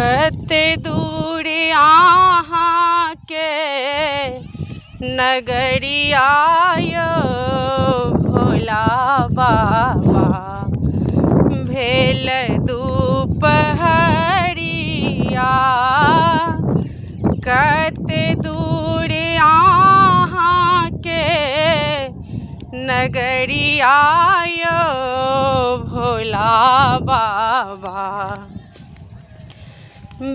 कते दूर अहाँ के नगरिया यौ भोला बाबा। भेल दुपहरिया कते दूर अहाँ के नगरिया यौ भोला बाबा।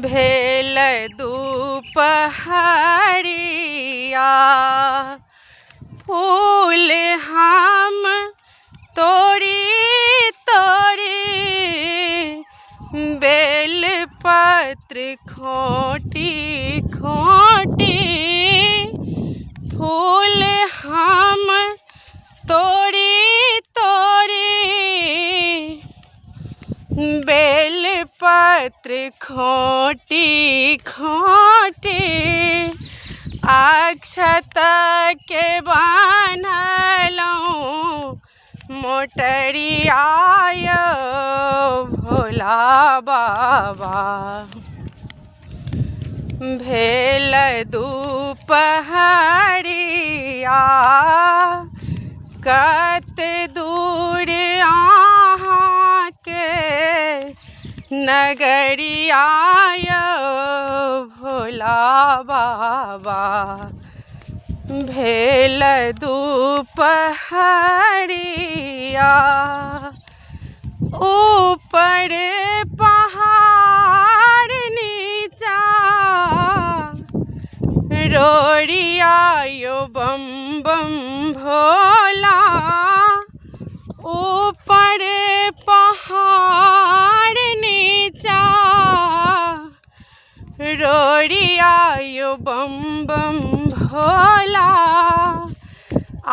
भेल दुपहरिया फूल हम तोड़ी तोड़ी बेल पत्र खोटी खोटी फूल हम तोड़ी तोड़ी बेल पत्र खोटी खोटी अक्षत के बान्हलहुँ मोटरिया यौ भोला बाबा। भेल दुपहरिया कते दूर अहाँ के नगरिया यौ भोला बाबा। भेल दुपहरिया ऊपर पहाड़ नीचा रोरिया यौ बम बम भोला। ऊपर पहाड़ नीचा रोरिया यौ बम बम भोला।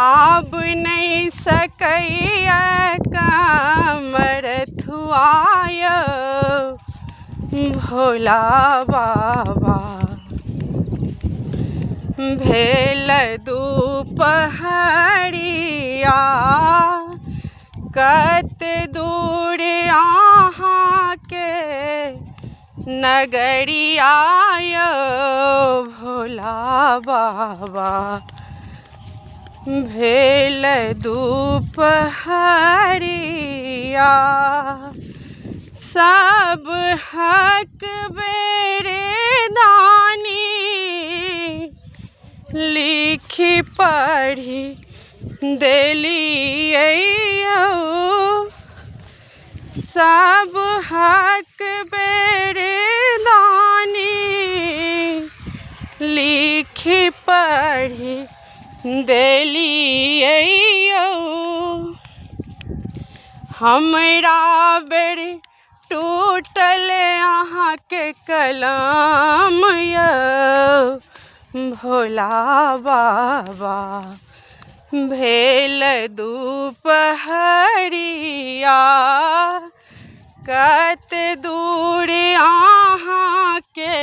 आब नहीं सकैया कमर थुआय भोला बाबा। भेल दुपहरिया कते दूर अहाँ के नगरिया यौ भोला बाबा। भेल दुपहरिया सब हक बेरे दानी लिखी पढ़ी देलियै यौ। सब हक बेरे दानी लिखी पढ़ी देलियै यौ। हमरा बेर टूटल अहाँ के कलम यौ भोला बाबा। भेल दुपहरिया कते दूर अहाँ के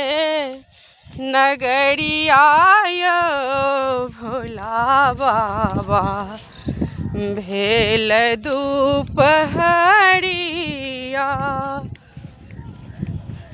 नगरिया यौ भोला बाबा। भेल दुपहरिया।